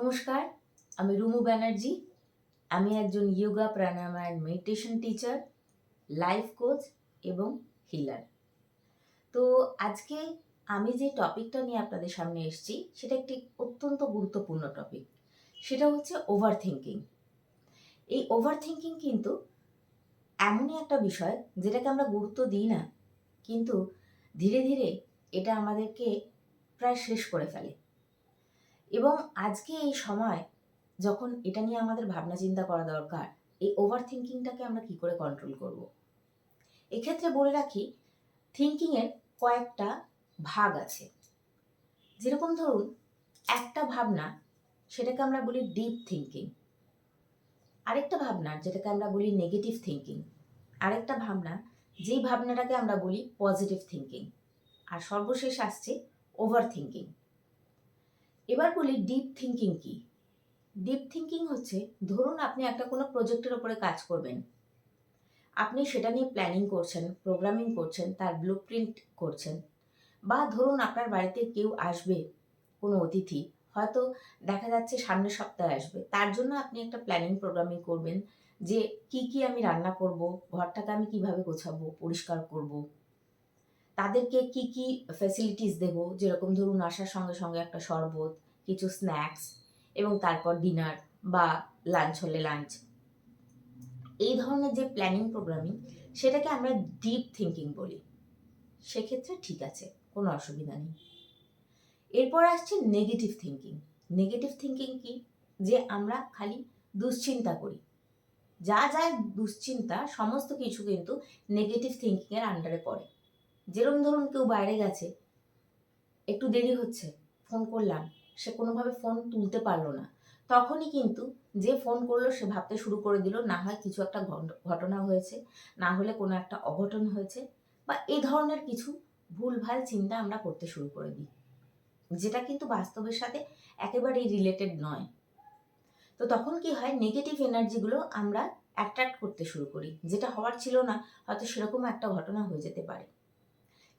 নমস্কার, আমি রুমু ব্যানার্জি। আমি একজন yoga, pranayama and meditation teacher, life coach এবং হিলার। তো আজকে আমি যে টপিকটা নিয়ে আপনাদের সামনে এসেছি সেটা একটি অত্যন্ত গুরুত্বপূর্ণ টপিক। সেটা হচ্ছে ওভার থিঙ্কিং। এই ওভার থিঙ্কিং কিন্তু এমনই একটা বিষয় যেটাকে আমরা গুরুত্ব দিই না, কিন্তু ধীরে ধীরে এটা আমাদেরকে প্রায় শেষ করে ফেলে। এবং আজকে এই সময় যখন এটা নিয়ে আমাদের ভাবনা চিন্তা করা দরকার, এই ওভার থিঙ্কিংটাকে আমরা কি করে কন্ট্রোল করব। এক্ষেত্রে বলে রাখি, থিঙ্কিংয়ের কয়েকটা ভাগ আছে। যেরকম ধরুন, একটা ভাবনা, সেটাকে আমরা বলি ডিপ থিঙ্কিং। আরেকটা ভাবনা, যেটাকে আমরা বলি নেগেটিভ থিঙ্কিং। আরেকটা ভাবনা, যেই ভাবনাটাকে আমরা বলি পজিটিভ থিঙ্কিং। আর সর্বশেষ আসছে ওভার থিঙ্কিং। এবার বলি ডিপ থিঙ্কিং কি। ডিপ থিঙ্কিং হচ্ছে, ধরুন আপনি একটা কোনো প্রজেক্টের ওপরে কাজ করবেন, আপনি সেটা নিয়ে প্ল্যানিং করছেন, প্রোগ্রামিং করছেন, তার ব্লুপ্রিন্ট করছেন। বা ধরুন আপনার বাড়িতে কেউ আসবে, কোনো অতিথি হয়তো দেখা যাচ্ছে সামনের সপ্তাহে আসবে, তার জন্য আপনি একটা প্ল্যানিং প্রোগ্রামিং করবেন যে কি কি আমি রান্না করব, ঘরটাকে আমি কিভাবে গোছাবো, পরিষ্কার করব, তাদেরকে কি কি ফ্যাসিলিটিস দেব। যেরকম ধরুন আসার সঙ্গে সঙ্গে একটা শরবত, কিছু স্ন্যাক্স, এবং তারপর ডিনার বা লাঞ্চ হলে লাঞ্চ। এই ধরনের যে প্ল্যানিং প্রোগ্রামিং, সেটাকে আমরা ডিপ থিঙ্কিং বলি। সেক্ষেত্রে ঠিক আছে, কোনো অসুবিধা নেই। এরপর আসছে নেগেটিভ থিঙ্কিং। নেগেটিভ থিঙ্কিং কি? যে আমরা খালি দুশ্চিন্তা করি। যা যা দুশ্চিন্তা সমস্ত কিছু কিন্তু নেগেটিভ থিঙ্কিংয়ের আন্ডারে পড়ে। যেরকম ধরুন কেউ বাইরে গেছে, একটু দেরি হচ্ছে, ফোন করলাম, সে কোনোভাবে ফোন তুলতে পারলো না, তখনই কিন্তু যে ফোন করলো সে ভাবতে শুরু করে দিল না হয় কিছু একটা ঘটনা হয়েছে, না হলে কোনো একটা অঘটন হয়েছে, বা এই ধরনের কিছু ভুলভাল চিন্তা আমরা করতে শুরু করে দিই, যেটা কিন্তু বাস্তবের সাথে একেবারেই রিলেটেড নয়। তো তখন কি হয়, নেগেটিভ এনার্জিগুলো আমরা অ্যাট্রাক্ট করতে শুরু করি, যেটা হওয়ার ছিল না, হয়তো সেরকম একটা ঘটনা হয়ে যেতে পারে।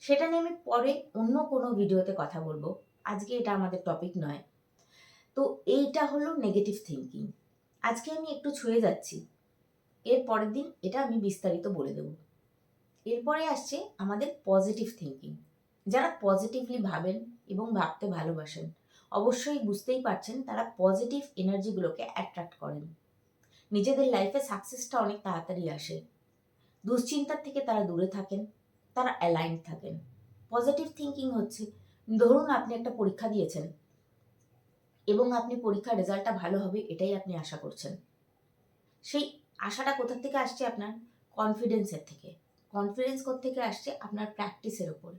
সেটা নিয়ে আমি পরে অন্য কোনো ভিডিওতে কথা বলবো, আজকে এটা আমাদের টপিক নয়। তো এইটা হলো নেগেটিভ থিঙ্কিং। আজকে আমি একটু ছুঁয়ে যাচ্ছি, এর পরের দিন এটা আমি বিস্তারিত বলে দেব। এরপরে আসছে আমাদের পজিটিভ থিঙ্কিং। যারা পজিটিভলি ভাবেন এবং ভাবতে ভালোবাসেন, অবশ্যই বুঝতেই পারছেন তারা পজিটিভ এনার্জিগুলোকে অ্যাট্রাক্ট করেন। নিজেদের লাইফে সাকসেসটা অনেক তাড়াতাড়ি আসে। দুশ্চিন্তার থেকে তারা দূরে থাকেন, তারা অ্যালাইন্ড থাকেন। পজিটিভ থিঙ্কিং হচ্ছে, ধরুন আপনি একটা পরীক্ষা দিয়েছেন এবং আপনি পরীক্ষার রেজাল্টটা ভালো হবে এটাই আপনি আশা করছেন। সেই আশাটা কোথা থেকে আসছে? আপনার কনফিডেন্সের থেকে। কনফিডেন্স কোত্থেকে আসছে? আপনার প্র্যাকটিসের ওপরে।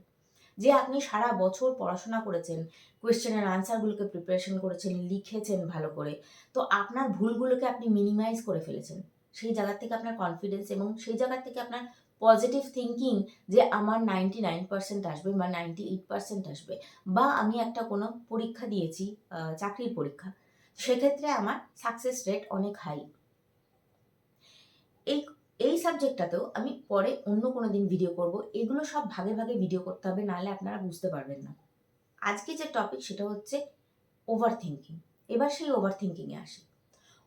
যে আপনি সারা বছর পড়াশোনা করেছেন, কোয়েশ্চেনের আনসারগুলোকে প্রিপারেশন করেছেন, লিখেছেন ভালো করে, তো আপনার ভুলগুলোকে আপনি মিনিমাইজ করে ফেলেছেন। সেই জায়গা থেকে আপনার কনফিডেন্স এবং সেই জায়গা থেকে আপনার পজিটিভ থিঙ্কিং, যে আমার 99% আসবে বা 98% আসবে, বা আমি একটা কোনো পরীক্ষা দিয়েছি, চাকরির পরীক্ষা, সেক্ষেত্রে আমার সাকসেস রেট অনেক হাই। এই এই সাবজেক্টটাতেও আমি পরে অন্য কোনো দিন ভিডিও করব। এগুলো সব ভাগে ভাগে ভিডিও করতে হবে, নাহলে আপনারা বুঝতে পারবেন না। আজকে যে টপিক সেটা হচ্ছে ওভার থিঙ্কিং। এবার সেই ওভার থিঙ্কিংয়ে আসি।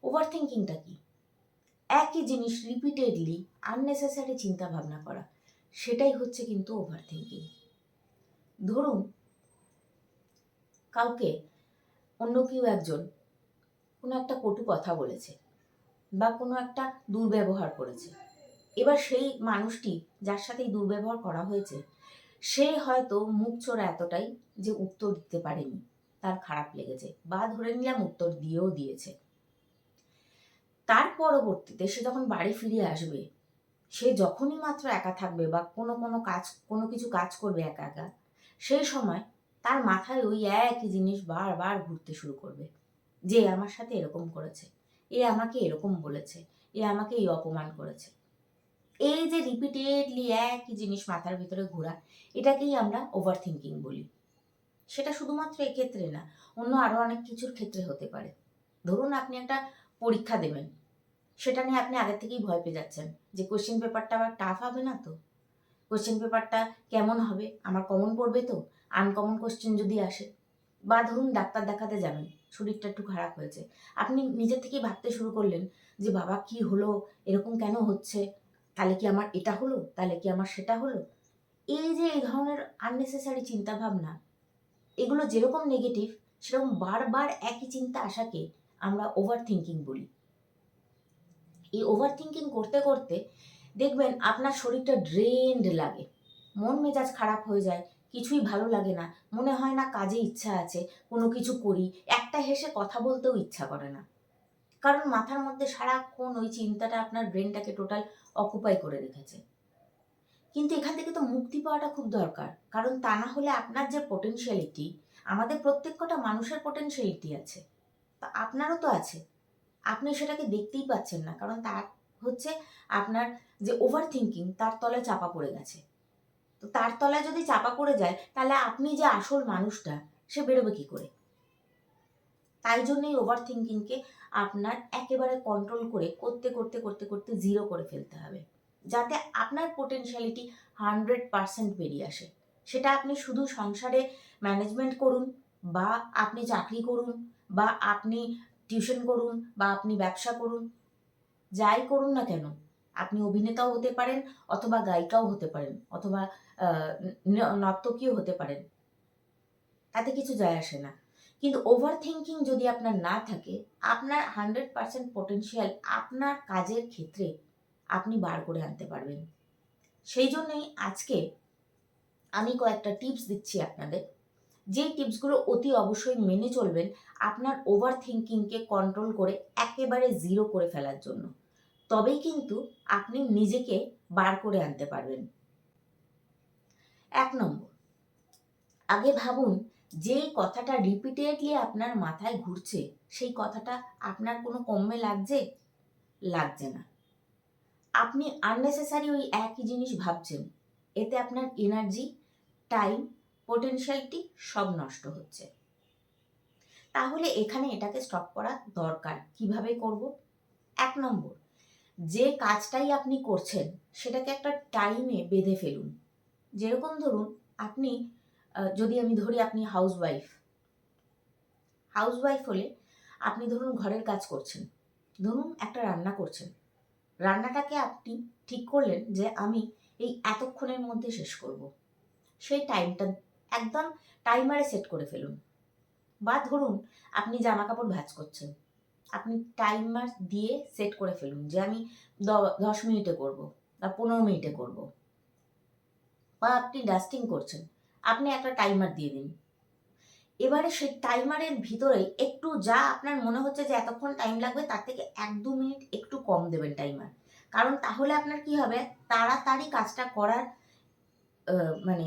ওভার থিঙ্কিংটা কি? একই জিনিস রিপিটেডলি আননেসেসারি চিন্তা ভাবনা করা, সেটাই হচ্ছে কিন্তু ওভার থিঙ্কিং। ধরুন কাউকে, অন্য কেউ একজন কোনো একটা কটু কথা বলেছে বা কোনো একটা দুর্ব্যবহার করেছে। এবার সেই মানুষটি যার সাথে এই দুর্ব্যবহার করা হয়েছে, সে হয়তো মুখ চোরা এতটাই যে উত্তর দিতে পারেনি, তার খারাপ লেগেছে, বা ধরে নিলাম উত্তর দিয়েও দিয়েছে। তার পরবর্তীতে সে যখন বাড়ি ফিরে আসবে, সে যখনই মাত্র একা থাকবে বা কোনো কিছু কাজ করবে একা একা, সেই সময় তার মাথায় ওই একই জিনিস বারবার ঘুরতে শুরু করবে, যে আমার সাথে এরকম করেছে, এ আমাকে এরকম বলেছে, এ আমাকে এই অপমান করেছে। এই যে রিপিটেডলি একই জিনিস মাথার ভিতরে ঘোরা, এটাকেই আমরা ওভার থিঙ্কিং বলি। সেটা শুধুমাত্র এক্ষেত্রে না, অন্য আরও অনেক কিছুর ক্ষেত্রে হতে পারে। ধরুন আপনি একটা পরীক্ষা দেবেন, সেটা নিয়ে আপনি আগে থেকেই ভয় পেয়ে যাচ্ছেন যে কোশ্চেন পেপারটা আবার টাফ হবে না তো, কোশ্চেন পেপারটা কেমন হবে, আমার কমন পড়বে তো, আনকমন কোশ্চেন যদি আসে। বা ধরুন ডাক্তার দেখাতে যাবেন, শরীরটা একটু খারাপ হয়েছে, আপনি নিজের থেকেই ভাবতে শুরু করলেন যে বাবা কি হলো, এরকম কেন হচ্ছে, তাহলে কি আমার এটা হলো, তাহলে কি আমার সেটা হলো। এই যে এই ধরনের আননেসেসারি চিন্তাভাবনা, এগুলো যেরকম নেগেটিভ, সেরকম বারবার একই চিন্তা আসাকে আমরা ওভার থিঙ্কিং বলি। এই ওভার থিঙ্কিং করতে করতে দেখবেন আপনার শরীরটা ড্রেনড লাগে, মন মেজাজ খারাপ হয়ে যায়, কিছুই ভালো লাগে না, মনে হয় না কাজে ইচ্ছা আছে, কোনো কিছু করি, একটা হেসে কথা বলতেও ইচ্ছা করে না। কারণ মাথার মধ্যে সারাক্ষণ ওই চিন্তাটা আপনার ব্রেনটাকে টোটাল অকুপাই করে রেখেছে। কিন্তু এখান থেকে তো মুক্তি পাওয়াটা খুব দরকার, কারণ তা না হলে আপনার যে পোটেনশিয়ালিটি, আমাদের প্রত্যেকটা মানুষের পোটেনশিয়ালিটি আছে, তা আপনারও তো আছে, আপনি সেটাকে দেখতেই পাচ্ছেন না, কারণ তার হচ্ছে আপনার যে ওভার থিঙ্কিং তার তলায় চাপা পড়ে গেছে। তো তার তলায় যদি চাপা পড়ে যায়, তাহলে আপনি যে আসল মানুষটা, সে বেরোবে কি করে? তাই জন্যই ওভার থিঙ্কিংকে আপনার একেবারে কন্ট্রোল করে করতে করতে করতে করতে জিরো করে ফেলতে হবে, যাতে আপনার পোটেনশিয়ালিটি 100% বেরিয়ে আসে। সেটা আপনি শুধু সংসারে ম্যানেজমেন্ট করুন, বা আপনি চাকরি করুন, বা আপনি টিউশন করুন, বা আপনি ব্যবসা করুন, যাই করুন না কেন, আপনি অভিনেতাও হতে পারেন, অথবা গায়িকাও হতে পারেন, অথবা নর্তকীও হতে পারেন, তাতে কিছু যায় আসে না। কিন্তু ওভার থিঙ্কিং যদি আপনার না থাকে, আপনার 100% পোটেনশিয়াল আপনার কাজের ক্ষেত্রে আপনি বার করে আনতে পারবেন। সেই জন্যই আজকে আমি কয়েকটা টিপস দিচ্ছি আপনাদের, যেই টিপসগুলো অতি অবশ্যই মেনে চলবেন আপনার ওভার থিঙ্কিংকে কন্ট্রোল করে একেবারে জিরো করে ফেলার জন্য। তবেই কিন্তু আপনি নিজেকে বার করে আনতে পারবেন। 1 নম্বর, আগে ভাবুন যেই কথাটা রিপিটেডলি আপনার মাথায় ঘুরছে, সেই কথাটা আপনার কোনো কমে লাগছে? লাগছে না। আপনি আননেসেসারি ওই একই জিনিস ভাবছেন, এতে আপনার এনার্জি, টাইম, পোটেনশিয়ালিটি সব নষ্ট হচ্ছে। তাহলে এখানে এটাকে স্টপ করা দরকার। কিভাবে করব? 1 নম্বর, যে কাজটাই আপনি করছেন সেটাকে একটা টাইমে বেঁধে ফেলুন। যেরকম ধরুন আপনি যদি আমি ধরি আপনি হাউসওয়াইফ হলে আপনি ধরুন ঘরের কাজ করছেন, ধরুন একটা রান্না করছেন, রান্নাটাকে আপনি ঠিক করলেন যে আমি এই এতক্ষণের মধ্যে শেষ করব, সেই টাইমটা একদম টাইমারে সেট করে ফেলুন। বা ধরুন আপনি জামা কাপড় ভাঁজ করছেন, আপনি টাইমার দিয়ে সেট করে ফেলুন যে আমি 10 মিনিটে করব বা 15 মিনিটে করব। বা আপনি ডাস্টিং করছেন, আপনি একটা টাইমার দিয়ে দিন। এবারে সেই টাইমারের ভিতরে একটু যা আপনার মনে হচ্ছে যে এতক্ষণ টাইম লাগবে, তার থেকে 1-2 মিনিট একটু কম দেবেন টাইমার। কারণ তাহলে আপনার কি হবে, তাড়াতাড়ি কাজটা করার মানে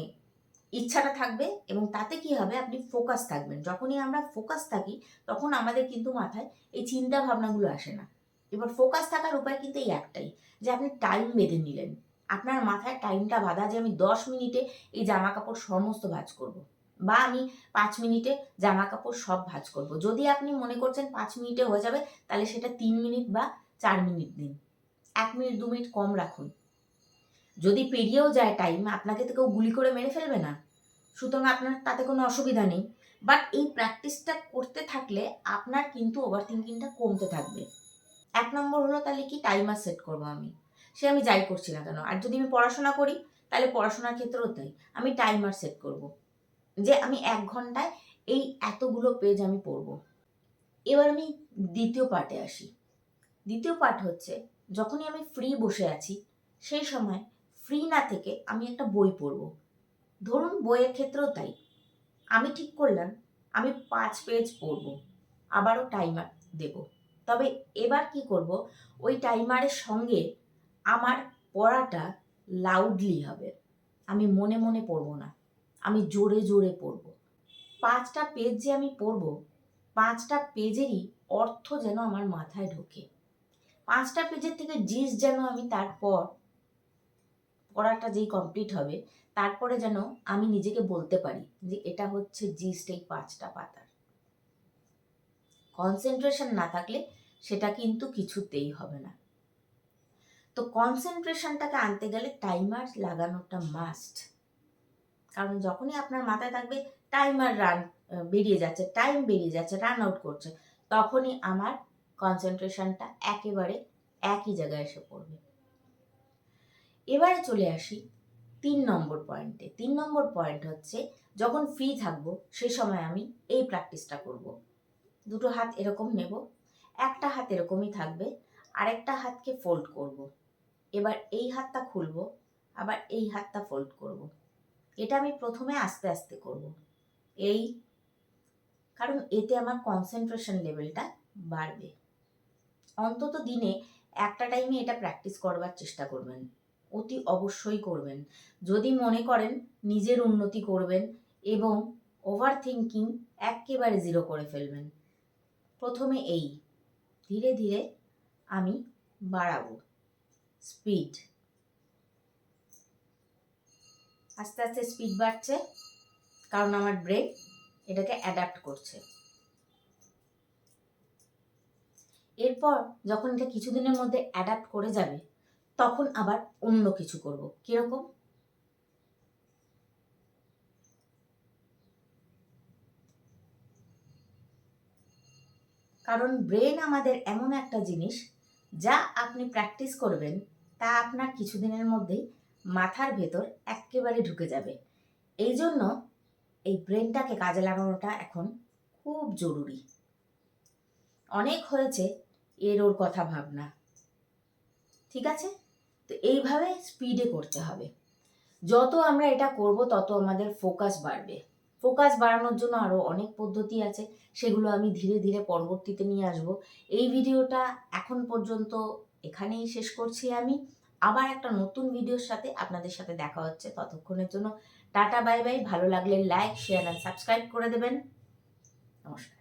ইচ্ছাটা থাকবে, এবং তাতে কি হবে আপনি ফোকাস থাকবেন। যখনই আমরা ফোকাস থাকি তখন আমাদের কিন্তু মাথায় এই চিন্তা ভাবনাগুলো আসে না। এবার ফোকাস থাকার উপায় কিন্তু এই একটাই, যে আপনি টাইম বেঁধে নিলেন। আপনার মাথায় টাইমটা বাঁধা যে আমি 10 মিনিটে এই জামা কাপড় সমস্ত ভাঁজ করব, বা আমি 5 মিনিটে জামা কাপড় সব ভাঁজ করব। যদি আপনি মনে করছেন 5 মিনিটে হয়ে যাবে, তাহলে সেটা 3 মিনিট বা 4 মিনিট দিন, 1 মিনিট 2 মিনিট কম রাখুন। যদি পেরিয়েও যায় টাইম, আপনাকে তো কেউ গুলি করে মেরে ফেলবে না, সুতরাং আপনার তাতে কোনো অসুবিধা নেই। বাট এই প্র্যাকটিসটা করতে থাকলে আপনার কিন্তু ওভার থিঙ্কিংটা কমতে থাকবে। 1 নম্বর হলো তাহলে কি, টাইমার সেট করবো আমি, সে আমি যাই করছি না কেন। আর যদি আমি পড়াশোনা করি, তাহলে পড়াশোনার ক্ষেত্রেও তাই, আমি টাইমার সেট করব যে আমি 1 ঘন্টায় এই এতগুলো পেজ আমি পড়বো। এবার আমি দ্বিতীয় পার্টে আসি। দ্বিতীয় পার্ট হচ্ছে, যখনই আমি ফ্রি বসে আছি, সেই সময় ফ্রি না থেকে আমি একটা বই পড়ব। ধরুন বইয়ের ক্ষেত্রেও তাই, আমি ঠিক করলাম আমি 5 পেজ পড়ব, আবারও টাইমার দেব। তবে এবার কি করব, ওই টাইমারের সঙ্গে আমার পড়াটা লাউডলি হবে, আমি মনে মনে পড়ব না, আমি জোরে জোরে পড়ব। 5টা পেজ যে আমি পড়ব, 5টা পেজেরই অর্থ যেন আমার মাথায় ঢোকে। 5টা পেজের থেকে জিস যেন আমি তারপর পড়াটা যেই কমপ্লিট হবে, তারপরে যেন আমি নিজেকে বলতে পারি যে এটা হচ্ছে জিস্ট এই 5টা পাতার। কনসেন্ট্রেশন না থাকলে সেটা কিন্তু কিছুতেই হবে না। তো কনসেন্ট্রেশনটাকে আনতে গেলে টাইমার লাগানোটা মাস্ট। কারণ যখনই আপনার মাথায় থাকবে টাইমার রান, বেরিয়ে যাচ্ছে, টাইম বেরিয়ে যাচ্ছে, রান আউট করছে, তখনই আমার কনসেন্ট্রেশনটা একেবারে একই জায়গায় এসে পড়বে। এবারে চলে আসি 3 নম্বর পয়েন্টে। 3 নম্বর পয়েন্ট হচ্ছে, যখন ফ্রি থাকবো সে সময় আমি এই প্র্যাকটিসটা করব। দুটো হাত এরকম নেব, একটা হাত এরকমই থাকবে, আরেকটা হাতকে ফোল্ড করব। এবার এই হাতটা খুলবো, আবার এই হাতটা ফোল্ড করব। এটা আমি প্রথমে আস্তে আস্তে করব, এই কারণ এতে আমার কনসেন্ট্রেশন লেভেলটা বাড়বে। অন্তত দিনে একটা টাইমে এটা প্র্যাকটিস করবার চেষ্টা করবেন, অতি অবশ্যই করবেন। যদি মনে করেন নিজের উন্নতি করবেন এবং ওভার থিঙ্কিং একেবারে জিরো করে ফেলবেন, প্রথমে এই ধীরে ধীরে আমি বাড়াবো স্পিড। আস্তে আস্তে স্পিড বাড়ছে, কারণ আমার ব্রেন এটাকে অ্যাডাপ্ট করছে। এরপর যখন এটা কিছুদিনের মধ্যে অ্যাডাপ্ট করে যাবে, তখন আবার অন্য কিছু করব। কিরকম? কারণ ব্রেন আমাদের এমন একটা জিনিস, যা আপনি প্র্যাকটিস করবেন তা আপনার কিছুদিনের মধ্যেই মাথার ভেতর একেবারে ঢুকে যাবে। এই জন্য এই ব্রেনটাকে কাজে লাগানোটা এখন খুব জরুরি। অনেক হয়েছে এর ওর কথা ভাবনা, ঠিক আছে? তো এইভাবে স্পিডে করতে হবে। যত আমরা এটা করব তত আমাদের ফোকাস বাড়বে। ফোকাস বাড়ানোর জন্য আরও অনেক পদ্ধতি আছে, সেগুলো আমি ধীরে ধীরে পরবর্তীতে নিয়ে আসব। এই ভিডিওটা এখন পর্যন্ত এখানেই শেষ করছি আমি। আবার একটা নতুন ভিডিওর সাথে আপনাদের সাথে দেখা হচ্ছে। ততক্ষণের জন্য টাটা, বাই বাই। ভালো লাগলে লাইক, শেয়ার আর সাবস্ক্রাইব করে দেবেন। নমস্কার।